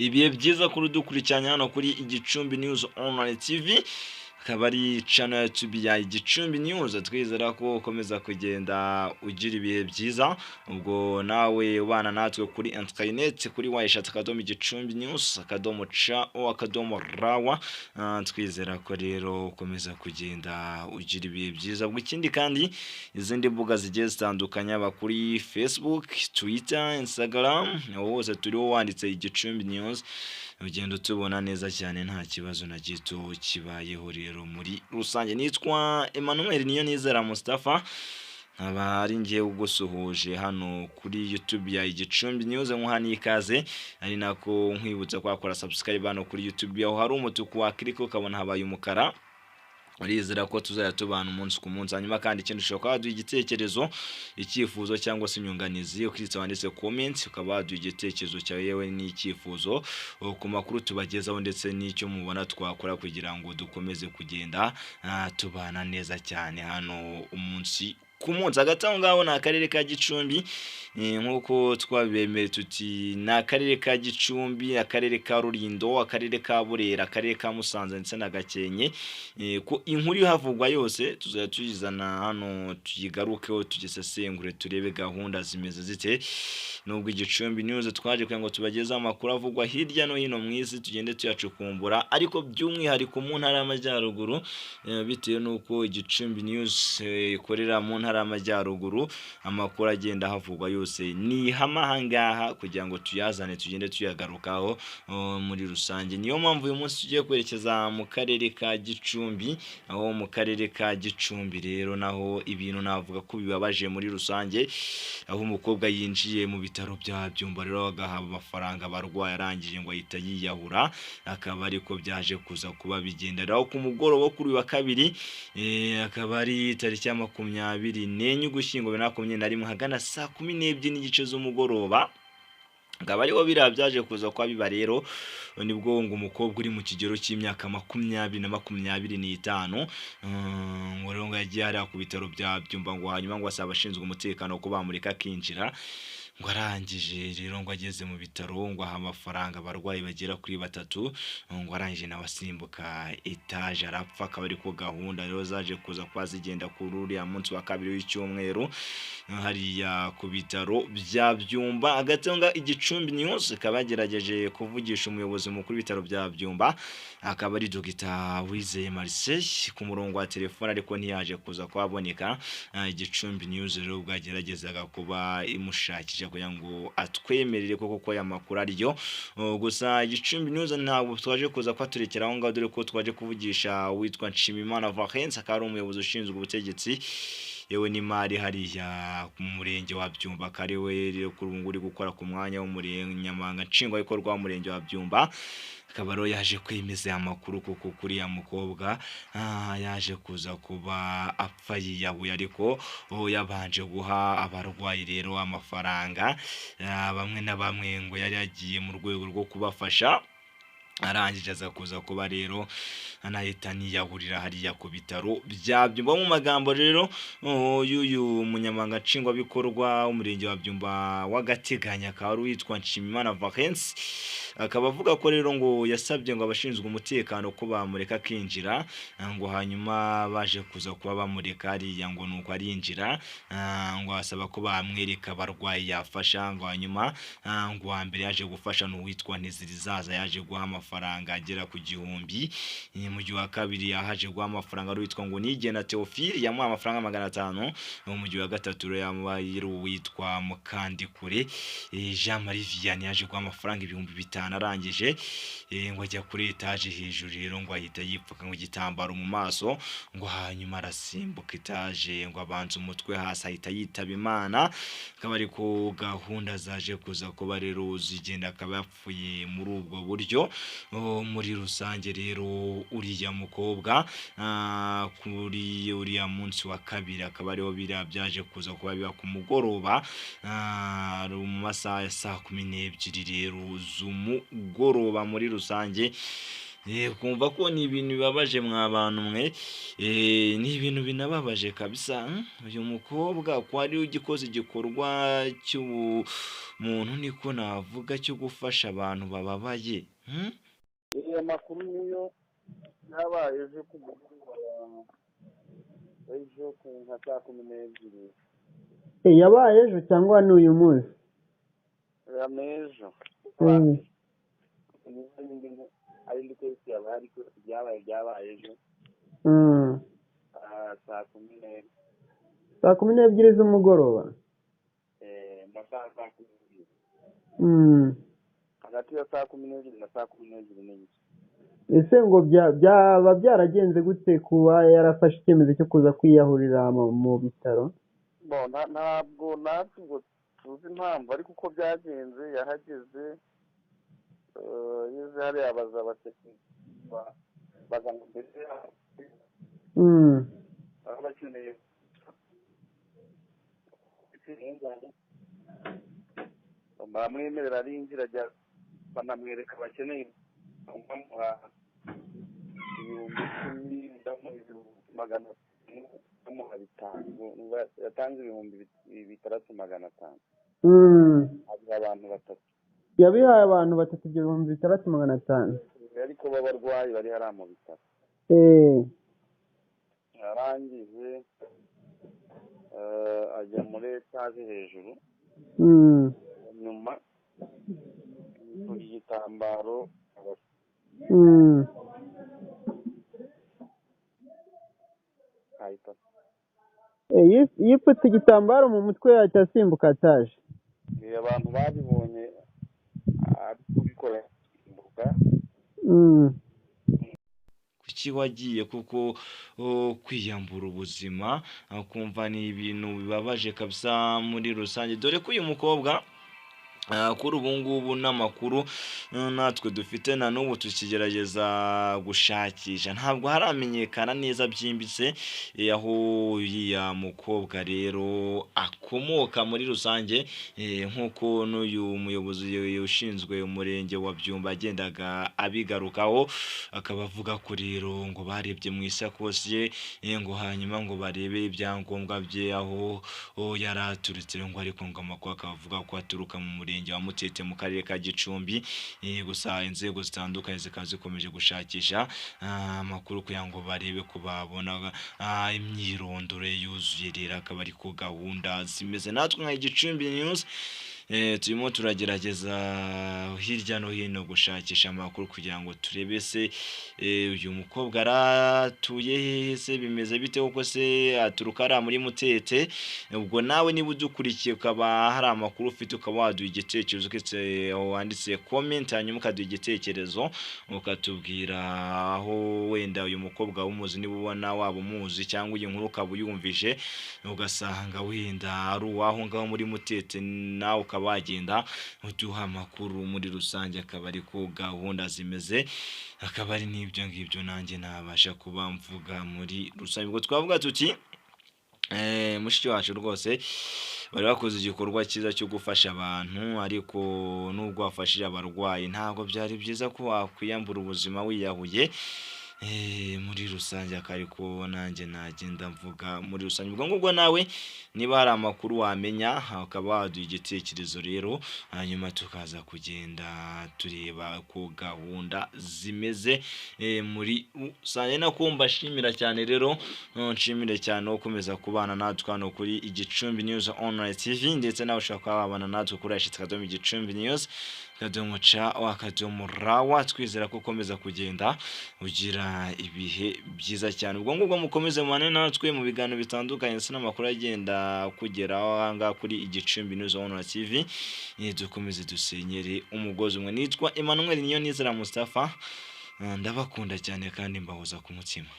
ibihe byiza kuri dukurikiranye hano kuri Igicumbi News Online TV, akaba ari channel ya YouTube ya Igicumbi News. Twizera ko ukomeza kugenda ugira ibihe byiza, ubwo nawe ubana natwe kuri internet kuri @Igicumbi News _rawa. Twizera ko rero ukomeza kugenda ugira ibihe byiza. Ikindi kandi izindi mbuga zigiye zitandukanye kuri Facebook, Twitter, Instagram, hose turiho wanditse Igicumbi News, ugenda tubona neza cyane nta kibazo na gito kibayeho. Rero muri rusange nitwa Emmanuel Niyonizera Mustafa, aba ari ngiye ugusuhuje hano kuri YouTube ya Igicumbi News. Nkuhani ikaze ari nako nkwibutsa kwakora subscribe hano kuri YouTube, aho hari umutuku wa click ukabona habaye umukara. Urizera ko tuzajya tubana umunsi ku munsi. Hanyuma kandi ikindi ushobora kwaduha igitekerezo, icyifuzo cyangwa se inyunganizi, ukitse wanditse comment ukaba waduha igitekerezo cyawe yewe n'icyifuzo ku makuru tubagezaho, ndetse n'icyo mubona twakora kugira ngo dukomeze kugenda tubana neza cyane hano umunsi ku munsi. Hagati aho ngaho ni akarere ka Gicumbi, nk'uko twabemeye tuti ni akarere ka Gicumbi, akarere ka Rulindo, akarere ka Burera, akarere ka Musanze ndetse na Gakenke. Ko inkuru havugwa yose tuzajya tuyizana hano tuyigarukeho, tugisesengure turebe gahunda zimeze zite. Nubwo Igicumbi News twaje kugira ngo tubagezeho amakuru avugwa hirya no hino mu isi, tugende tuyacukumbura, ariko by'umwihariko mu ntara y'Amajyaruguru, bitewe n'uko Igicumbi News ikorera mu ntara y'Amajyaruguru, amakuru agenda havugwa yose ni hamahangaha kugira ngo tuyazane tugende tuyagarukaho muri rusange. Niyo mpamvu uyu munsi tugiye kwerekeza mu karere ka Gicumbi, aho mu karere ka Gicumbi rero naho ibintu navuga ko bibabaje muri rusange, aho umukobwa yinjiye mu bitaro bya Byumba rero agahaba amafaranga abarwayi, arangije ngo ahita yiyahura. Akaba ariko byaje kuza kuba bigenderaho ku mugoroba kuri wa kabiri, akaba ari tariki ya 24 Ugushyingo 2021 hagana saa 12 n'igice z'umugoroba. Ngaba ariho biriya byaje kuza kwa biba rero, nibwo ngo umukobwa uri mu kigero cy'imyaka 20 na 25 ngo rero ngo yagiye hariya ku bitaro bya Byumba, ngo hanyuma ngo asaba abashinzwe umutekano ko bamureka akinjira. Ngo arangije rero ngo ageze mu bitaro, ngo aha amafaranga abarwayi bagera kuri 3, ngo arangije nawe asimbuka etage arapfa. Akaba ariko gahunda rero zaje kuza kwa zigenda kuri uriya munsi wa kabiri w'icyumweru hariya ku bitaro bya Byumba. Hagati aho ngaho Igicumbi News ikaba yagerageje kuvugisha umuyobozi mukuru w'ibitaro bya Byumba, akaba ari Dr Wizeye Marcel, ku murongo wa telefone, ariko ntiyaje kuza kwaboneka. Igicumbi News rero bwageragezaga kuba imushakisha kugira ngo atwemerere koko aya makuru ariyo. Gusa Igicumbi News ntabwo twaje kuza kwaturekera aho ngaho, dore ko twaje kuvugisha witwa Nshimimana Valence, akaba ari umuyobozi ushinzwe ubutegetsi yewe n'imari hariya mu murenge wa Byumba, kari we rero kuri ubu uri gukora ku mwanya w'umunyamabanga nshingwabikorwa w'umurenge wa Byumba. Akaba rero yaje kwemeza amakuru kuko kuri ya mukobwa yaje kuza kuba apfa yiyahuye, ariko yabanje guha abarwayi rero amafaranga bamwe na bamwe, ngo yari yagiye mu rwego rwo kubafasha. Arangije aza kuza kuba rero anahita niyahurira hariya ku bitaro bya Byumba. Mu magambo rero y'uyu munyamabanga nshingwabikorwa w'umurenge wa Byumba w'agateganyo, akaba ari witwa Nshimimana Valence, akaba avuga ko rero ngo yasabye ngo abashinzwe umutekano ko bamureka akinjira, ngo hanyuma baje kuza kuba bamureka hariya, ngo nuko arinjira, ngo asaba ko bamwereka abarwayi yafasha. Ngo hanyuma ngo wa mbere yaje gufasha n'uwitwa Ntizirizaza, yaje guha amafaranga agera ku 1000. Mu gihe wa kabiri yahaje guha amafaranga witwa ngo Nigena Theophile, yamuha amafaranga 500. Mu gihe wa gatatu rero yamuhaye witwa Mukandikure Jean Marie Vianney, yaje guha amafaranga 5000. Arangije ngo ajya kuri etage hejuru rero, ngo ahita yipfuka ngo igitambaro mu maso, ngo hanyuma arasimbuka etage, ngo abanze umutwe hasi, ahita yitaba Imana. Akaba ariko gahunda zaje kuza kuba rero zigenda, akaba yapfuye muri ubwo buryo. Muri rusange rero uriya mukobwa kuri uriya munsi wa kabiri, akaba ariho biriya byaje kuza kuba biba ku mugoroba mu masaha ya saa 12 rero z'umugoroba. Muri rusange kumva ko ni ibintu bibabaje mwa bantu mwe, ni ibintu binababaje kabisa. Uyu mukobwa ko ari ugikoze igikorwa cy'umuntu niko navuga cyo gufasha abantu bababaye. Iyo makuru niyo yabaye ejo ku mugoroba, ejo ku nka saa 12. Yabaye ejo cyangwa ni uyu munsi? Ejo. Ari ndi kwese yabaye byabaye ejo. Saa 12. Saa 12 z'umugoroba? Saa 12. Hagati ya saa 12 na saa 12 n'igice. Ese ngo byaba byaragenze gute kuba yarafashe icyemezo cyo kuza kwiyahurira mu bitaro? Ntabwo natwe tuzi impamvu, ariko uko byagenze yahageze, yeze hariya abaza abatekinisiye baganga mbere aho bakeneye baramwemerera arinjira, banamwereka bakeneye magana yatanze 6,500. Abiha abantu 3. Yabihaye abantu 3 6,500. Ariko b'abarwayi bari hariya mu bitaro. Yarangije ajya muri etaje hejuru, nyuma kuri igitambaro yipfutse igitambaro mu mutwe yacyo asimbuka ataje. Abantu babibonye ari kubikora asimbuka. Kuki wagiye kuko kwiyambura ubuzima, kumva ni ibintu bibabaje kabisa muri rusange, dore ko uyu mukobwa kuri ubu ngubu n'amakuru natwe dufite na n'ubu tukigerageza gushakisha, ntabwo haramenyekana neza byimbitse aho uriya mukobwa rero akomoka muri rusange, nk'uko n'uyu muyobozi ushinzwe umurenge wa Byumba agendaga abigarukaho, akaba avuga ko rero ngo barebye mu isakoshi ye, ngo hanyuma ngo barebe ibyangombwa bye aho yari aturutse, ngo ariko ngo amakuru akavuga ko aturuka mu murenge wa Mutete mu karere ka Gicumbi. Gusa inzego zitandukanye zikaba zikomeje gushakisha amakuru kugira ngo barebe ko babona imyirondoro yuzuye, rero akaba ari ko gahunda zimeze. Natwe nka Gicumbi News turimo turagerageza hirya no hino gushakisha amakuru kugira ngo turebe se uyu mukobwa aratuye hehe, se bimeze bite, kuko se aturuka ari muri Mutete. Ubwo nawe niba udukurikiye ukaba hari amakuru ufite, ukaba waduha igitekerezo wanditse comment, hanyuma ukaduha igitekerezo ukatubwira aho wenda uyu mukobwa w'umuzi, niba ubona waba umuzi cyangwa iyi nkuru ukaba uyumvije ugasanga wenda ari uwaho ngaho muri Mutete, nawe ukaba wagenda uduha amakuru muri rusange, akaba ari ko gahunda zimeze, akaba ari n'ibyo ngibyo nanjye nabasha kuba mvuga muri rusange. Ubwo twavuga tuti mushiki wacu rwose bari bakoze igikorwa cyiza cyo gufasha abantu, ariko nubwo wafashije abarwayi ntabwo byari byiza ko wakwiyambura ubuzima wiyahuye muri rusange, ariko nanjye nagenda mvuga muri rusange. Ubwo ngubwo nawe niba hari amakuru wamenya ukaba waduha igitekerezo rero, hanyuma tukaza kugenda tureba ko gahunda zimeze muri rusange. Nakumva shimira cyane rero, nshimire cyane ukomeza kubana natwe hano kuri Igicumbi News Online TV, ndetse nawe ushaka kuba wabana natwe kuri Igicumbi News /rawa. Twizera ko ukomeza kugenda ugira ibihe byiza cyane. Ubwo ngubwo mukomeze mubane natwe mu biganiro bitandukanye ndetse n'amakuru agenda kugeraho ahangaha kuri Igicumbi News Online TV. Dukomeze dusenyere umugozi umwe. Nitwa Emmanuel Niyonizera Mustafa, ndabakunda cyane kandi mbahoza ku mutima.